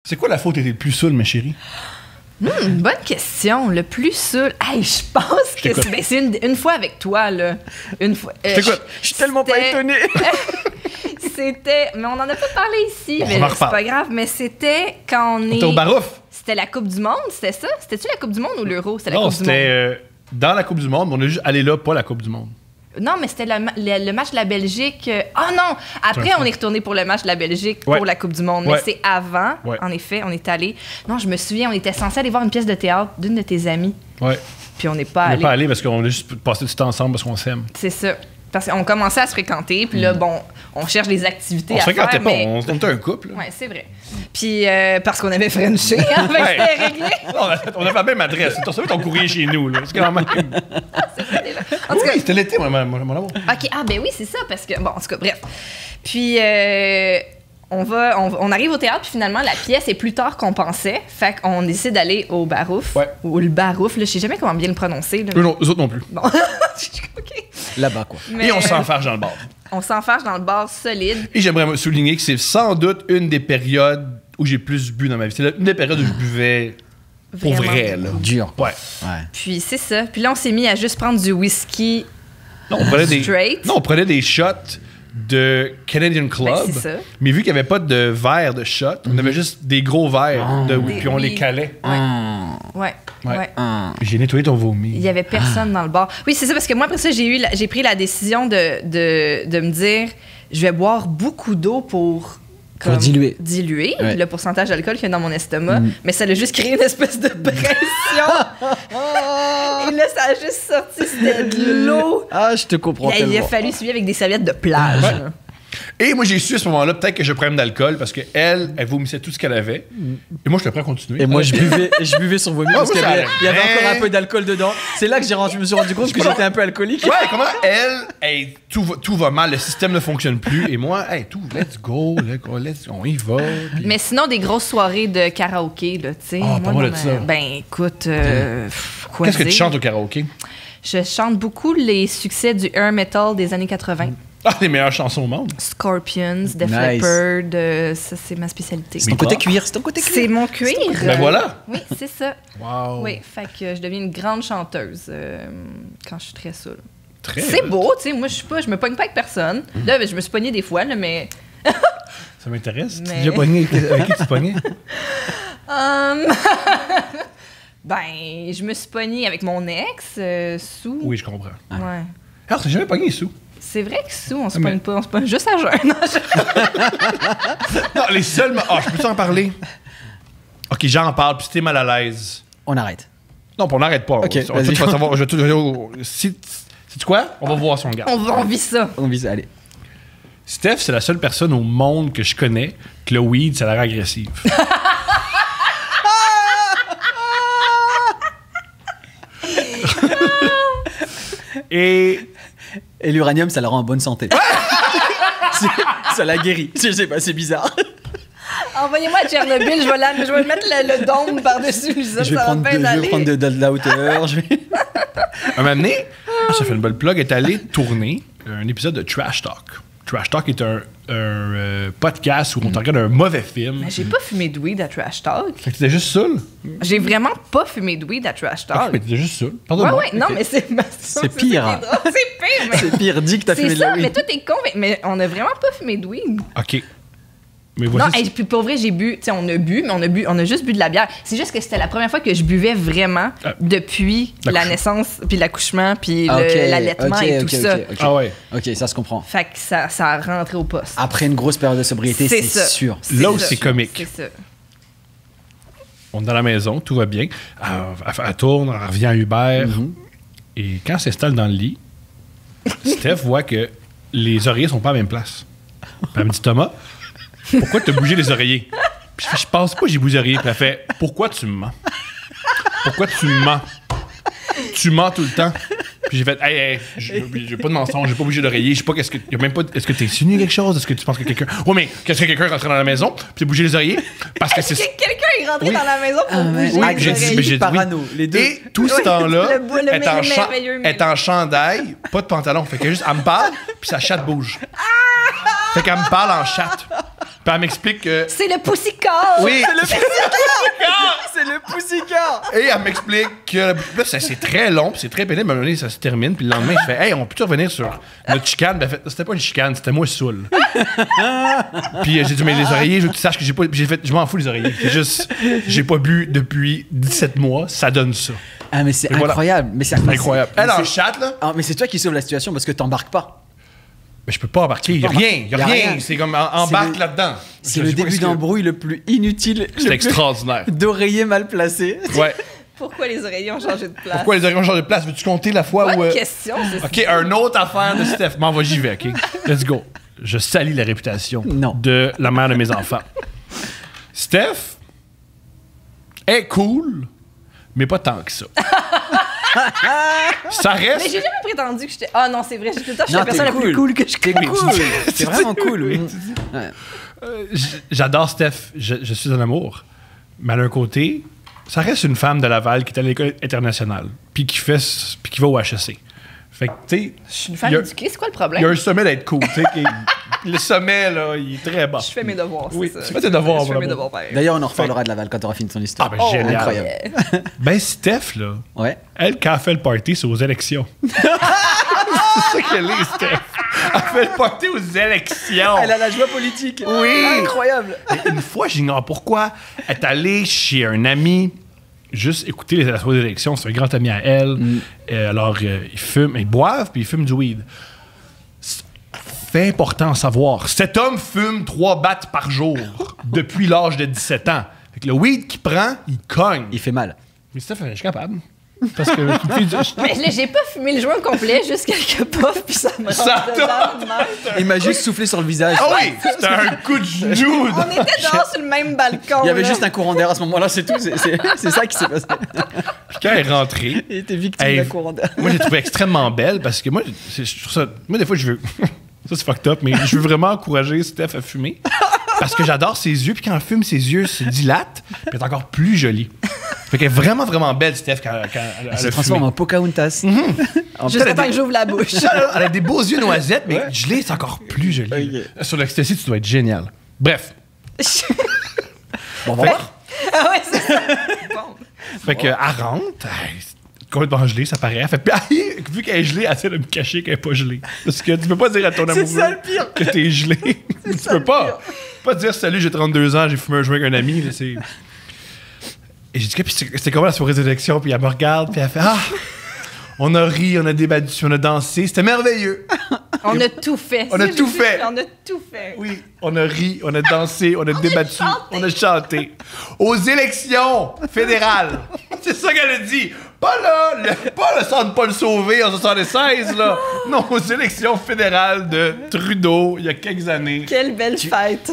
C'est quoi la fois où t'étais le plus saoul, ma chérie? Bonne question. Le plus saoul. Hey, je pense que c'est une fois avec toi, là. Une fois. T'écoutes. Je suis tellement pas étonné. C'était. Mais on en a pas parlé ici. Mais c'est pas grave. Mais c'était quand on est. C'était au Barouf. C'était la Coupe du Monde, c'était ça? C'était-tu la Coupe du Monde ou l'Euro? C'était la Non, Coupe du Monde. c'était dans la Coupe du Monde, mais on a juste allé là, pas la Coupe du Monde. Non, mais c'était le match de la Belgique. Oh non! Après, on est retourné pour le match de la Belgique pour la Coupe du Monde. Mais c'est avant, en effet, on est allé. Non, je me souviens, on était censé aller voir une pièce de théâtre d'une de tes amies. Ouais. Puis on n'est pas allé. On n'est pas allé parce qu'on a juste passé du temps ensemble parce qu'on s'aime. C'est ça. Parce qu'on commençait à se fréquenter, puis là, bon, on cherche des activités à faire. On se fréquentait pas, on était un couple. Oui, c'est vrai. Puis parce qu'on avait Frenché, hein, c'était réglé. On avait la même adresse. Tu as reçu ton courrier chez nous, là. C'est quand même... En tout cas, c'était l'été, mon amour. OK, ben oui, c'est ça, parce que... Bon, en tout cas, bref. Puis... On arrive au théâtre, puis finalement, la pièce est plus tard qu'on pensait. Fait qu'on décide d'aller au Barouf. Ouais. Ou le Barouf, là. Je sais jamais comment bien le prononcer. Là, eux autres non plus. Bon. OK. Là-bas, quoi. Mais, et on s'enfarge dans le bar. On s'enfarge dans le bar solide. Et j'aimerais souligner que c'est sans doute une des périodes où j'ai plus bu dans ma vie. C'est une des périodes où je buvais pour vrai, là. Dur. Ouais. Puis c'est ça. Puis là, on s'est mis à juste prendre du whisky straight. On prenait des shots de Canadian Club, mais vu qu'il n'y avait pas de verre de shot, on avait juste des gros verres puis on les calait. Ouais. J'ai nettoyé ton vomi. Il y avait personne dans le bar. Oui, c'est ça, parce que moi, après ça, j'ai pris la décision de me dire, je vais boire beaucoup d'eau pour diluer le pourcentage d'alcool qu'il y a dans mon estomac, mais ça a juste créé une espèce de pression. Et là, ça a juste sorti, c'était de l'eau. Ah, je te comprends tellement. Il a fallu suivre avec des serviettes de plage. Ouais. Et moi, j'ai su à ce moment-là, peut-être que je prenne d'alcool parce qu'elle vomissait tout ce qu'elle avait. Et moi, je te prends à continuer. Et moi, je buvais son vomi parce qu'il y avait encore un peu d'alcool dedans. C'est là que je me suis rendu compte que j'étais un peu alcoolique. Ouais, comment tout va mal, le système ne fonctionne plus. Et moi, let's go, on y va. Puis... Mais sinon, des grosses soirées de karaoké, là, tu sais. Ah, pas moi de ça. Ben, écoute, quoi Qu'est-ce que tu chantes au karaoké? Je chante beaucoup les succès du hair metal des années 80. Ah, les meilleures chansons au monde. Scorpions, Def Leppard, ça c'est ma spécialité. C'est ton côté cuir, C'est mon cuir. Ben voilà. Oui, c'est ça. Wow. Oui, fait que je deviens une grande chanteuse quand je suis très saoule. C'est beau, tu sais, moi je me pogne pas avec personne. Là, je me suis pognée des fois, là, mais... Ça m'intéresse. Tu t'es déjà pogné avec qui tu te pognais? Ben, je me suis pognée avec mon ex, Sou. Oui, je comprends. Ouais. Alors, t'as jamais pogné Sou? C'est vrai que Sou, on se pogne pas, on se pogne juste à jeun. Non, les seuls... je peux t'en parler? OK, j'en parle, puis si t'es mal à l'aise... On arrête. Non, on n'arrête pas. OK, C'est quoi? On va voir son gars. On vit ça. On vit ça, allez. Steph, c'est la seule personne au monde que je connais que le weed, ça a l'air agressif. Et l'uranium, ça la rend en bonne santé. Ça la guérit. Je sais pas, c'est bizarre. Envoyez-moi à Tchernobyl, je vais mettre le dôme par-dessus. Je vais prendre de la hauteur. Un moment donné, ça fait une bonne plug, est allé tourner un épisode de Trash Talk. Trash Talk est un podcast où on te regarde un mauvais film. Mais j'ai pas fumé de weed à Trash Talk. Fait que t'étais juste saoul? J'ai vraiment pas fumé de weed à Trash Talk. Okay, mais t'étais juste saoul. Pardonne-moi. Ouais, non, mais c'est pire. C'est pire, mais... C'est pire, dis que t'as fumé de la weed. Mais toi, t'es con, mais on a vraiment pas fumé de weed. OK. Mais voici non, puis pour vrai, j'ai bu, tu sais, on a juste bu de la bière. C'est juste que c'était la première fois que je buvais vraiment depuis la naissance, puis l'accouchement, puis l'allaitement et tout ça. Ah ouais. OK, ça se comprend. Fait que ça a rentré au poste. Après une grosse période de sobriété, c'est sûr. Là où c'est comique. C'est ça. On est dans la maison, tout va bien. Elle tourne, elle revient à Uber. Et quand elle s'installe dans le lit, Steph voit que les oreillers sont pas à la même place. Puis elle me dit, Thomas, pourquoi t'as bougé les oreillers? Puis je pense pas que j'ai bougé les oreillers. Puis elle fait, pourquoi tu me mens? Pourquoi tu me mens? Tu mens tout le temps. Puis j'ai fait, j'ai pas de mensonge, j'ai pas bougé d'oreiller, je sais pas est-ce que t'es insinué quelque chose? Est-ce que tu penses que quelqu'un. Ouais, mais qu'est-ce que quelqu'un est rentré dans la maison, puis t'as bougé les oreillers? Parce que c'est. Quelqu'un est rentré dans la maison pour bouger les oreillers. J'ai dit parano, les deux. Et tout ce temps-là, elle est en chandail, pas de pantalon. Fait que juste, elle me parle, puis sa chatte bouge. Fait qu'elle me parle en chatte. Puis elle m'explique que... C'est le Pussycat! Oui, C'est le Pussycat! C'est le Pussycat! Et elle m'explique que là, c'est très long, puis c'est très pénible. À un moment donné, ça se termine, puis le lendemain, je fais « Hey, on peut-tu revenir sur notre chicane? » Ben, c'était pas une chicane, c'était moi saoul. Puis j'ai dit « Mais les oreillers, je veux que tu saches que j'ai pas... » J'ai fait « Je m'en fous, les oreillers. C'est juste, j'ai pas bu depuis 17 mois, ça donne ça. » Ah, mais c'est voilà. incroyable. Mais c'est Incroyable. Elle en chatte, là. Ah, mais c'est toi qui sauves la situation parce que t'embarques pas. Mais je peux pas embarquer, il y a rien. C'est comme embarque là-dedans. C'est le début d'embrouille le plus inutile. C'est extraordinaire. D'oreiller mal placé. Ouais. Pourquoi les oreillers ont changé de place? Pourquoi les oreillers ont changé de place? Veux-tu compter la fois où... Bonne question. OK, une autre affaire de Steph. M'en va, j'y vais, OK? Let's go. Je salis la réputation de la mère de mes enfants. Steph est cool, mais pas tant que ça. Ça reste... Mais j'ai jamais prétendu que j'étais... Ah non, c'est vrai, j'ai tout le temps, je suis la personne la plus cool que je connais. Cool. C'est vraiment cool. Ouais. J'adore Steph. Je suis en amour. Mais d'un côté, ça reste une femme de Laval qui est à l'école internationale, puis qui va au HEC. Fait que, tu sais... Je suis une femme éduquée, c'est quoi le problème? Il y a un sommet d'être cool, tu sais. Le sommet, là, il est très bas. Je fais mes devoirs, oui, c'est ça. tu fais tes devoirs, je fais mes devoirs, pareil. D'ailleurs, on en reparlera de Laval quand tu auras fini ton histoire. Ah, ben, génial. Incroyable. Ben, Steph, là, elle, quand elle fait le party, c'est aux élections. C'est ça qu'elle est, Steph. Elle fait le party aux élections. Elle a la joie politique. Oui. Incroyable. Et une fois, j'ignore pourquoi, elle est allée chez un ami, juste écouter les soirées d'élection. C'est un grand ami à elle. Alors, ils fument, ils boivent, puis ils fument du weed. C'est important à savoir. Cet homme fume 3 battes par jour depuis l'âge de 17 ans. Fait que le weed qu'il prend, il cogne. Il fait mal. Mais Steph, je suis capable. Parce que mais là, j'ai pas fumé le joint complet, juste quelques puffs, puis ça me rentre dedans de même. Il m'a juste soufflé sur le visage. Ah oui, c'était un coup de genou. On était dehors sur le même balcon. Il y avait juste un courant d'air à ce moment-là, c'est tout. C'est ça qui s'est passé. Puis quand elle est rentrée... Il était victime d'un courant d'air. Moi, j'ai trouvé extrêmement belle, parce que moi, je trouve ça... Moi, des fois, je veux... Ça, c'est fucked up, mais je veux vraiment encourager Steph à fumer. Parce que j'adore ses yeux, puis quand elle fume, ses yeux se dilatent, puis elle est encore plus jolie. Fait qu'elle est vraiment, vraiment belle, Steph, quand elle se transforme en Pocahontas. Juste attends que j'ouvre la bouche. Elle a des beaux yeux noisettes, mais gelée, c'est encore plus joli. Okay. Sur l'ecstasy, tu dois être génial. Bref. Bon, on va voir. Ah ouais, c'est ça. Bon. Fait qu'elle rentre, complètement gelée, ça paraît. Elle fait, vu qu'elle est gelée, elle essaie de me cacher qu'elle n'est pas gelée. Parce que tu peux pas dire à ton amoureux que t'es gelé. Tu peux pas. Pas dire salut, j'ai 32 ans, j'ai fumé un joint avec un ami. Là, et j'ai dit, puis c'était comment la soirée d'élection? Puis elle me regarde, puis elle fait, on a ri, on a débattu, on a dansé, c'était merveilleux. On a tout fait. On a tout fait. On a tout fait. Oui, on a ri, on a dansé, on a débattu, on a chanté. Aux élections fédérales. C'est ça qu'elle a dit. Pas le centre Paul Sauvé en 76, là. Non, aux élections fédérales de Trudeau, il y a quelques années. Quelle belle fête.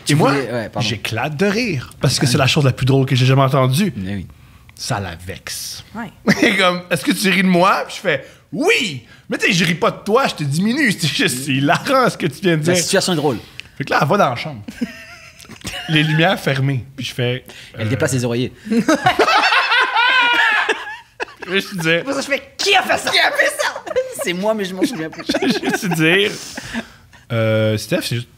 Et moi, j'éclate de rire. Parce que c'est la chose la plus drôle que j'ai jamais entendue. Mais oui. Ça la vexe. Ouais. Comme, est-ce que tu ris de moi? Puis je fais, oui! Mais tu sais, je ris pas de toi, je te diminue. C'est hilarant ce que tu viens de dire. La situation est drôle. Fait que là, elle va dans la chambre. Les lumières fermées. Puis je fais... Elle déplace les oreillers. Je te dis... Pour ça, je fais, qui a fait ça? Qui a fait ça? C'est moi, mais je m'en souviens plus. Je vais te dire... Steph, c'est juste...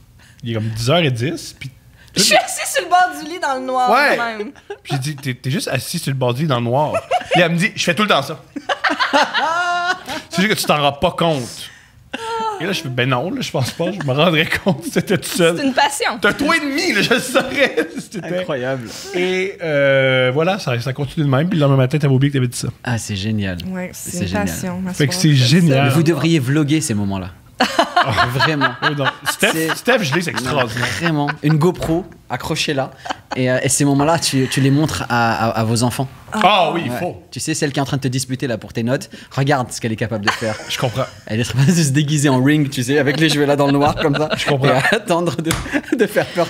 Il est comme 10h10, puis... Je suis assis sur le bord du lit dans le noir, ouais. quand même. Puis j'ai dit, t'es juste assis sur le bord du lit dans le noir. Et elle me dit, je fais tout le temps ça. C'est juste que tu t'en rends pas compte. Et là, je fais, ben non, là, je pense pas, je me rendrais compte que c'était tout seul. C'est une passion. T'as 3,5, là, je le saurais. C'était incroyable. Et voilà, ça continue de même. Puis le lendemain matin, t'avais oublié que t'avais dit ça. Ah, c'est génial. Ouais, c'est une passion. Fait que c'est génial. Mais vous devriez vlogger ces moments-là. Vraiment. Steph, je l'ai, c'est extraordinaire. Vraiment. Une GoPro, accrochez-la. Et ces moments-là, tu les montres à vos enfants. Ah oui, il faut. Tu sais, celle qui est en train de te disputer là pour tes notes, regarde ce qu'elle est capable de faire. Je comprends. Elle est capable de se déguiser en ring, tu sais, avec les cheveux là dans le noir comme ça. Je comprends. Et attendre de faire peur